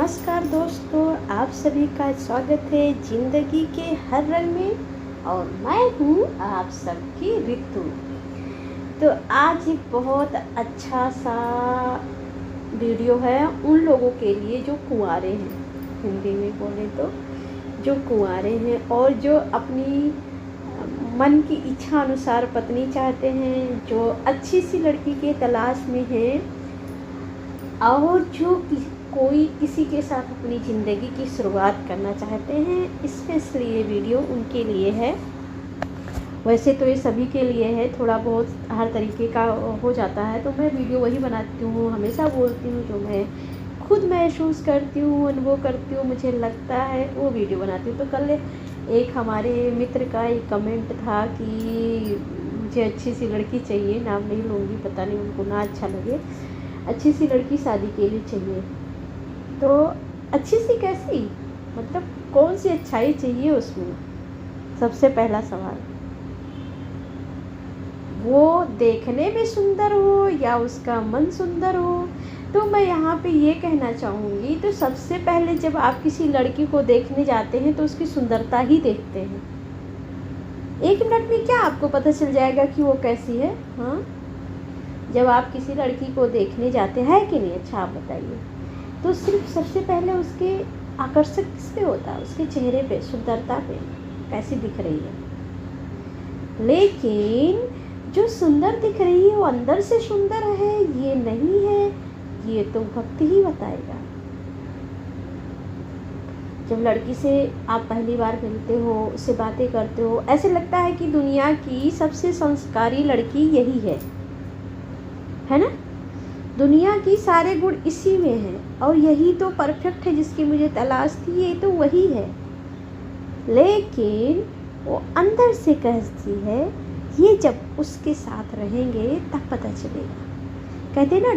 नमस्कार दोस्तों, आप सभी का स्वागत है ज़िंदगी के हर रंग में। और मैं हूँ आप सबकी ऋतु। तो आज एक बहुत अच्छा सा वीडियो है उन लोगों के लिए जो कुंवारे हैं, हिंदी में बोले तो जो कुंवारे हैं और जो अपनी मन की इच्छा अनुसार पत्नी चाहते हैं, जो अच्छी सी लड़की के तलाश में हैं और जो कोई किसी के साथ अपनी ज़िंदगी की शुरुआत करना चाहते हैं। स्पेशली ये वीडियो उनके लिए है। वैसे तो ये सभी के लिए है, थोड़ा बहुत हर तरीके का हो जाता है, तो मैं वीडियो वही बनाती हूँ, हमेशा बोलती हूँ जो मैं खुद महसूस करती हूँ, अनुभव करती हूँ, मुझे लगता है वो वीडियो बनाती हूँ। तो कल एक हमारे मित्र का एक कमेंट था कि मुझे अच्छी सी लड़की चाहिए, नाम नहीं लूँगी, पता नहीं उनको ना अच्छा लगे, अच्छी सी लड़की शादी के लिए चाहिए। तो अच्छी सी कैसी, मतलब कौन सी अच्छाई चाहिए उसमें? सबसे पहला सवाल, वो देखने में सुंदर हो या उसका मन सुंदर हो? तो मैं यहाँ पे ये कहना चाहूँगी, तो सबसे पहले जब आप किसी लड़की को देखने जाते हैं तो उसकी सुंदरता ही देखते हैं। 1 मिनट में क्या आपको पता चल जाएगा कि वो कैसी है? हाँ, जब आप किसी लड़की को देखने जाते हैं कि नहीं? अच्छा, आप बताइए। तो सिर्फ सबसे पहले उसके आकर्षक किस पे होता है? उसके चेहरे पे, सुंदरता पे, कैसी दिख रही है। लेकिन जो सुंदर दिख रही है वो अंदर से सुंदर है ये नहीं है, ये तो वक्त ही बताएगा। जब लड़की से आप पहली बार मिलते हो, उससे बातें करते हो, ऐसे लगता है कि दुनिया की सबसे संस्कारी लड़की यही है ना? दुनिया की सारे गुण इसी में हैं और यही तो परफेक्ट है जिसकी मुझे तलाश थी, ये तो वही है। लेकिन वो अंदर से कहती है, ये जब उसके साथ रहेंगे तब पता चलेगा। कहते हैं ना,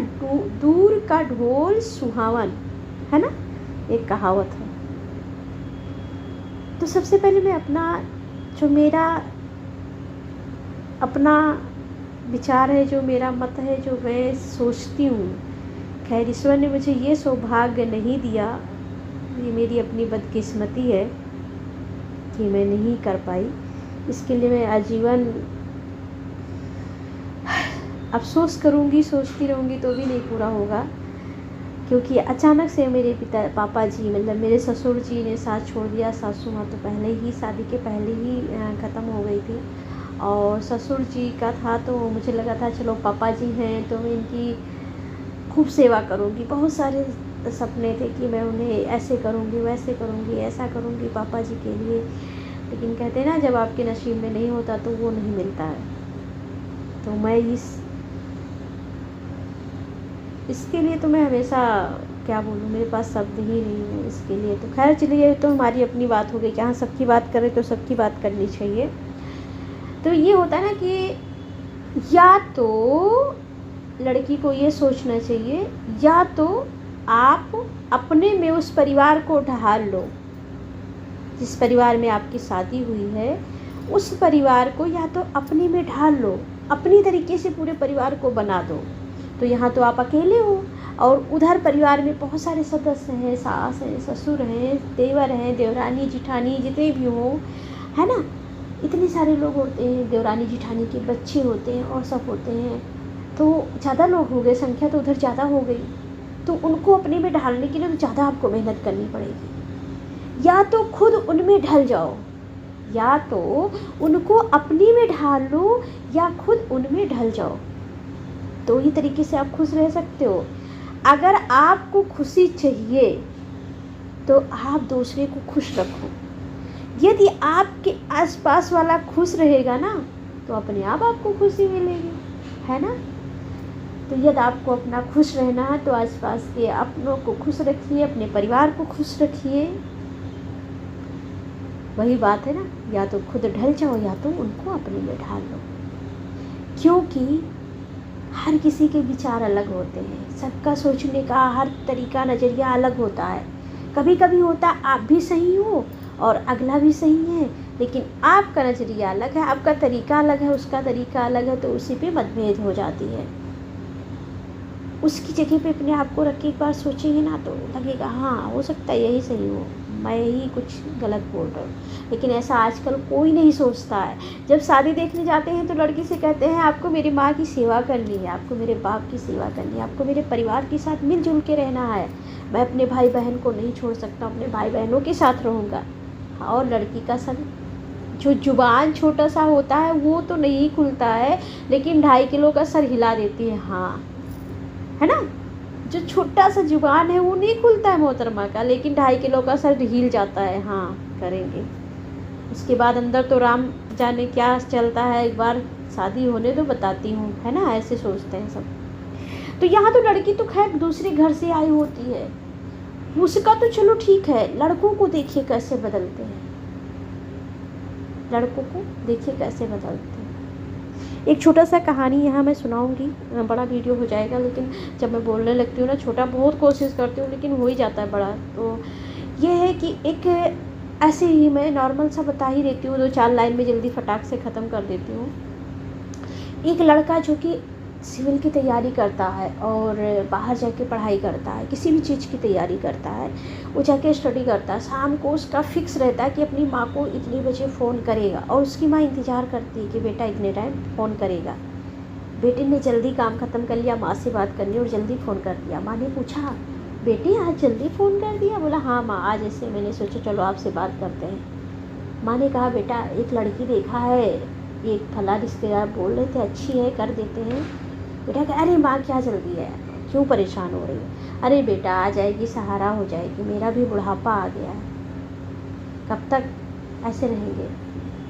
दूर का ढोल सुहावन, है ना, एक कहावत है। तो सबसे पहले मैं मेरा अपना विचार है, जो मेरा मत है, जो मैं सोचती हूँ, खैर ईश्वर ने मुझे ये सौभाग्य नहीं दिया, ये मेरी अपनी बदकिस्मती है कि मैं नहीं कर पाई। इसके लिए मैं आजीवन अफसोस करूँगी, सोचती रहूँगी तो भी नहीं पूरा होगा। क्योंकि अचानक से मेरे पापा जी, मतलब मेरे ससुर जी ने साथ छोड़ दिया। सासू माँ तो पहले ही, शादी के पहले ही ख़त्म हो गई थी। और ससुर जी का था तो मुझे लगा था चलो पापा जी हैं तो मैं इनकी खूब सेवा करूँगी। बहुत सारे सपने थे कि मैं उन्हें ऐसे करूँगी, वैसे करूँगी, ऐसा करूँगी पापा जी के लिए। लेकिन कहते हैं ना, जब आपके नसीब में नहीं होता तो वो नहीं मिलता है। तो मैं इसके लिए तो मैं हमेशा क्या बोलूँ, मेरे पास शब्द ही नहीं है इसके लिए। तो खैर चलिए, तो हमारी अपनी बात हो गई, जहाँ सबकी बात करें तो सबकी बात करनी चाहिए। तो ये होता है ना कि या तो लड़की को ये सोचना चाहिए, या तो आप अपने में उस परिवार को ढाल लो, जिस परिवार में आपकी शादी हुई है उस परिवार को या तो अपने में ढाल लो, अपनी तरीके से पूरे परिवार को बना दो। तो यहाँ तो आप अकेले हो और उधर परिवार में बहुत सारे सदस्य हैं, सास हैं, ससुर हैं, देवर हैं, देवरानी जिठानी, जितने भी हो, है ना, इतने सारे लोग होते हैं, देवरानी जिठानी के बच्चे होते हैं और सब होते हैं। तो ज़्यादा लोग हो गए, संख्या तो उधर ज़्यादा हो गई। तो उनको अपने में ढालने के लिए तो ज़्यादा आपको मेहनत करनी पड़ेगी। या तो खुद उनमें ढल जाओ, या तो उनको अपनी में ढाल लो, या खुद उनमें ढल जाओ। तो ही तरीके से आप खुश रह सकते हो। अगर आपको खुशी चाहिए तो आप दूसरे को खुश रखो। यदि आपके आसपास वाला खुश रहेगा ना तो अपने आप आपको खुशी मिलेगी, है ना। तो यदि आपको अपना खुश रहना है तो आसपास के अपनों को खुश रखिए, अपने परिवार को खुश रखिए। वही बात है ना, या तो खुद ढल जाओ या तो उनको अपने में ढाल लो। क्योंकि हर किसी के विचार अलग होते हैं, सबका सोचने का हर तरीका, नज़रिया अलग होता है। कभी कभी होता है आप भी सही हो और अगला भी सही है, लेकिन आपका नज़रिया अलग है, आपका तरीका अलग है, उसका तरीका अलग है, तो उसी पे मतभेद हो जाती है। उसकी जगह पे अपने आप को रख के एक बार सोचेंगे ना तो लगेगा हाँ हो सकता है यही सही हो, मैं ही कुछ गलत बोल रहा हूँ। लेकिन ऐसा आजकल कोई नहीं सोचता है। जब शादी देखने जाते हैं तो लड़की से कहते हैं आपको मेरी माँ की सेवा करनी है, आपको मेरे बाप की सेवा करनी है, आपको मेरे परिवार के साथ मिलजुल के रहना है, मैं अपने भाई बहन को नहीं छोड़ सकता, अपने भाई बहनों के साथ रहूँगा। और लड़की का सर जो जुबान छोटा सा होता है वो तो नहीं खुलता है, लेकिन 2.5 किलो का सर हिला देती है। हाँ है ना, जो छोटा सा जुबान है वो नहीं खुलता है मोहतरमा का, लेकिन 2.5 किलो का सर हिल जाता है। हाँ करेंगे। उसके बाद अंदर तो राम जाने क्या चलता है, एक बार शादी होने तो बताती हूँ, है ना, ऐसे सोचते हैं सब। तो यहाँ तो लड़की तो खैर दूसरे घर से आई होती है, उसका तो चलो ठीक है। लड़कों को देखिए कैसे बदलते हैं, लड़कों को देखिए कैसे बदलते हैं। एक छोटा सा कहानी यहाँ मैं सुनाऊंगी, बड़ा वीडियो हो जाएगा, लेकिन जब मैं बोलने लगती हूँ ना छोटा बहुत कोशिश करती हूँ लेकिन हो ही जाता है बड़ा। तो ये है कि एक ऐसे ही मैं नॉर्मल सा बता ही देती हूँ, 2-4 लाइन में जल्दी फटाक से ख़त्म कर देती हूँ। एक लड़का जो कि सिविल की तैयारी करता है और बाहर जाके पढ़ाई करता है, किसी भी चीज़ की तैयारी करता है, वो जाके स्टडी करता है। शाम को उसका फिक्स रहता है कि अपनी माँ को इतने बजे फ़ोन करेगा, और उसकी माँ इंतज़ार करती है कि बेटा इतने टाइम फ़ोन करेगा। बेटे ने जल्दी काम ख़त्म कर लिया, माँ से बात करनी और जल्दी फ़ोन कर दिया। माँ ने पूछा बेटे आज जल्दी फ़ोन कर दिया? बोला हाँ माँ, आज ऐसे मैंने सोचा चलो आपसे बात करते हैं। माँ ने कहा बेटा एक लड़की देखा है, एक फला रिश्तेदार बोल रहे थे अच्छी है, कर देते हैं। बेटा कहा अरे माँ क्या जल्दी है, क्यों परेशान हो रही है? अरे बेटा आ जाएगी, सहारा हो जाएगी, मेरा भी बुढ़ापा आ गया है, कब तक ऐसे रहेंगे?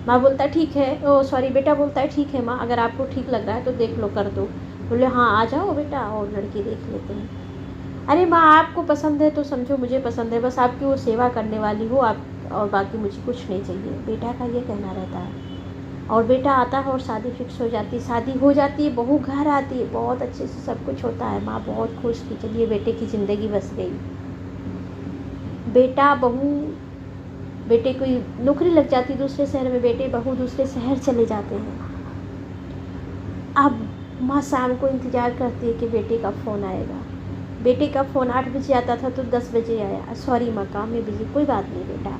माँ बोलता ठीक है, ओ सॉरी बेटा बोलता है ठीक है माँ, अगर आपको ठीक लग रहा है तो देख लो, कर दो। बोले हाँ आ जाओ बेटा और लड़की देख लेते हैं। अरे माँ आपको पसंद है तो समझो मुझे पसंद है, बस आपकी वो सेवा करने वाली हो आप, और बाकी मुझे कुछ नहीं चाहिए। बेटा का ये कहना रहता है। और बेटा आता है और शादी फिक्स हो जाती है, शादी हो जाती है, बहू घर आती है, बहुत अच्छे से सब कुछ होता है। माँ बहुत खुश कि चलिए बेटे की ज़िंदगी बस गई। बेटा बहू, बेटे कोई नौकरी लग जाती दूसरे शहर में, बेटे बहू दूसरे शहर चले जाते हैं। अब माँ शाम को इंतज़ार करती है कि बेटे का फ़ोन आएगा। बेटे का फ़ोन 8 बजे आता था तो 10 बजे आया, सॉरी माँ काम में बिजी, कोई बात नहीं बेटा।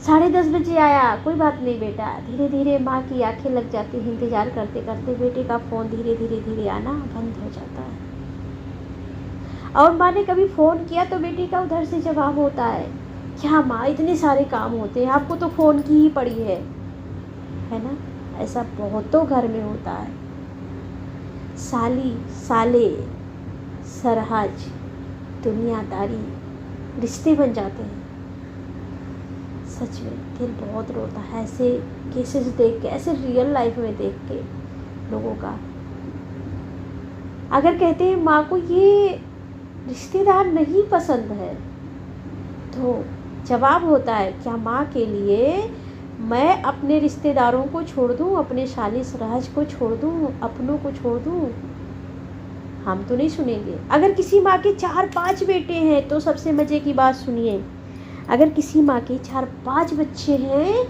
10:30 बजे आया, कोई बात नहीं बेटा। धीरे धीरे माँ की आंखें लग जाती हैं, इंतज़ार करते करते बेटे का फ़ोन धीरे धीरे धीरे आना बंद हो जाता है। और माँ ने कभी फ़ोन किया तो बेटी का उधर से जवाब होता है क्या माँ इतने सारे काम होते हैं, आपको तो फ़ोन की ही पड़ी है ना। ऐसा बहुतों घर में होता है। साली साले सरहज दुनियादारी रिश्ते बन जाते हैं। सच में दिल बहुत रोता है ऐसे केसेस देख के, ऐसे रियल लाइफ में देख के लोगों का। अगर कहते हैं माँ को ये रिश्तेदार नहीं पसंद है तो जवाब होता है क्या माँ के लिए मैं अपने रिश्तेदारों को छोड़ दूँ, अपने शाली सरहज को छोड़ दूँ, अपनों को छोड़ दूँ? हम तो नहीं सुनेंगे। अगर किसी माँ के 4-5 बेटे हैं तो सबसे मज़े की बात सुनिए, अगर किसी माँ के 4-5 बच्चे हैं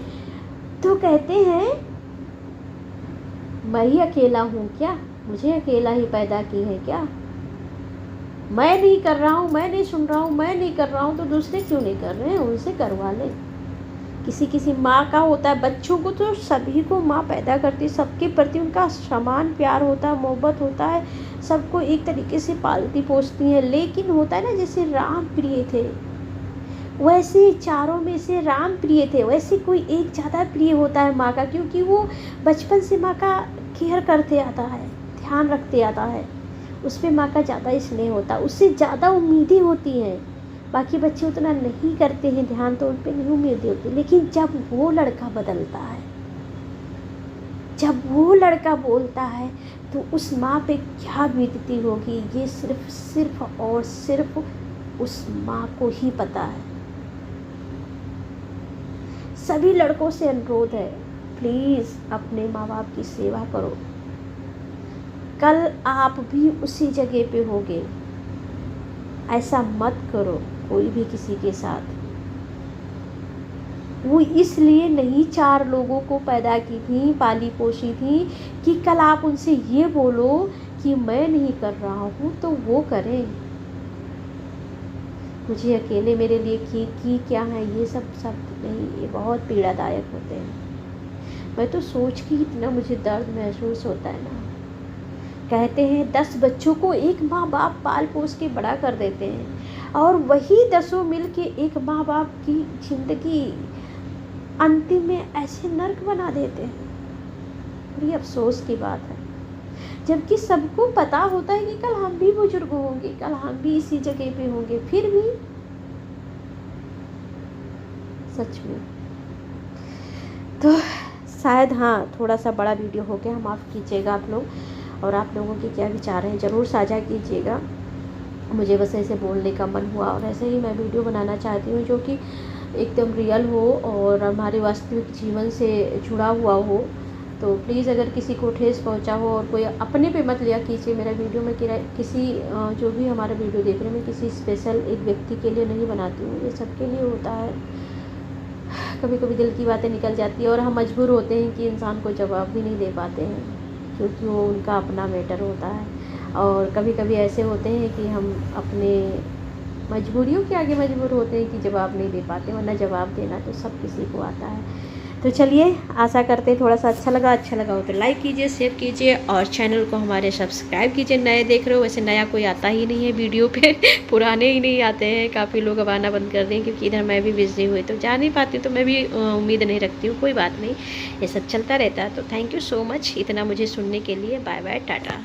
तो कहते हैं मैं ही अकेला हूँ क्या, मुझे अकेला ही पैदा की है क्या, मैं नहीं कर रहा हूँ, मैं नहीं सुन रहा हूँ, मैं नहीं कर रहा हूँ तो दूसरे क्यों नहीं कर रहे हैं, उनसे करवा लें। किसी किसी माँ का होता है, बच्चों को तो सभी को माँ पैदा करती है, सबके प्रति उनका समान प्यार होता है, मोहब्बत होता है, सबको एक तरीके से पालती पोसती है। लेकिन होता है ना जैसे राम प्रिय थे वैसे चारों में से राम प्रिय थे, वैसे कोई एक ज़्यादा प्रिय होता है माँ का, क्योंकि वो बचपन से माँ का केयर करते आता है, ध्यान रखते आता है, उस पर माँ का ज़्यादा स्नेह होता है, उससे ज़्यादा उम्मीदें होती हैं। बाकी बच्चे उतना नहीं करते हैं ध्यान, तो उन पर नहीं उम्मीदें होती। लेकिन जब वो लड़का बदलता है, जब वो लड़का बोलता है तो उस माँ पे क्या बीतती होगी ये सिर्फ और सिर्फ उस माँ को ही पता है। सभी लड़कों से अनुरोध है प्लीज़ अपने माँ बाप की सेवा करो, कल आप भी उसी जगह पे होगे। ऐसा मत करो कोई भी किसी के साथ। वो इसलिए नहीं 4 लोगों को पैदा की थी, पाली पोसी थी कि कल आप उनसे ये बोलो कि मैं नहीं कर रहा हूँ तो वो करें। मुझे अकेले मेरे लिए की क्या है, ये सब शब्द नहीं, ये बहुत पीड़ादायक होते हैं। मैं तो सोच के इतना मुझे दर्द महसूस होता है ना। कहते हैं 10 बच्चों को एक माँ बाप पाल पोस के बड़ा कर देते हैं, और वही 10 मिल के एक माँ बाप की ज़िंदगी अंतिम में ऐसे नर्क बना देते हैं। बड़ी अफसोस की बात है, जबकि सबको पता होता है कि कल हम भी बुजुर्ग होंगे, कल हम भी इसी जगह पे होंगे, फिर भी सच में। तो शायद हाँ, थोड़ा सा बड़ा वीडियो हो गया, माफ़ कीजिएगा आप लोग, और आप लोगों के क्या विचार हैं ज़रूर साझा कीजिएगा। मुझे बस ऐसे बोलने का मन हुआ, और ऐसे ही मैं वीडियो बनाना चाहती हूँ जो कि एकदम रियल हो और हमारे वास्तविक जीवन से जुड़ा हुआ हो। तो प्लीज़ अगर किसी को ठेस पहुंचा हो, और कोई अपने पे मत लिया कीजिए मेरा वीडियो में, किसी जो भी हमारा वीडियो देख रहे हैं, मैं किसी स्पेशल एक व्यक्ति के लिए नहीं बनाती हूँ, ये सबके लिए होता है। कभी कभी दिल की बातें निकल जाती है, और हम मजबूर होते हैं कि इंसान को जवाब भी नहीं दे पाते हैं, क्योंकि वो उनका अपना मैटर होता है। और कभी कभी ऐसे होते हैं कि हम अपने मजबूरियों के आगे मजबूर होते हैं कि जवाब नहीं दे पाते, वरना जवाब देना तो सब किसी को आता है। तो चलिए, आशा करते हैं थोड़ा सा अच्छा लगा हो तो लाइक कीजिए, शेयर कीजिए, और चैनल को हमारे सब्सक्राइब कीजिए। नए देख रहे हो, वैसे नया कोई आता ही नहीं है वीडियो पे पुराने ही नहीं आते हैं, काफ़ी लोग अब आना बंद कर दें, क्योंकि इधर मैं भी बिजी हुई तो जा नहीं पाती, तो मैं भी उम्मीद नहीं रखती हूँ। कोई बात नहीं, ये सब चलता रहता है। तो थैंक यू सो मच इतना मुझे सुनने के लिए। Bye bye, Tata.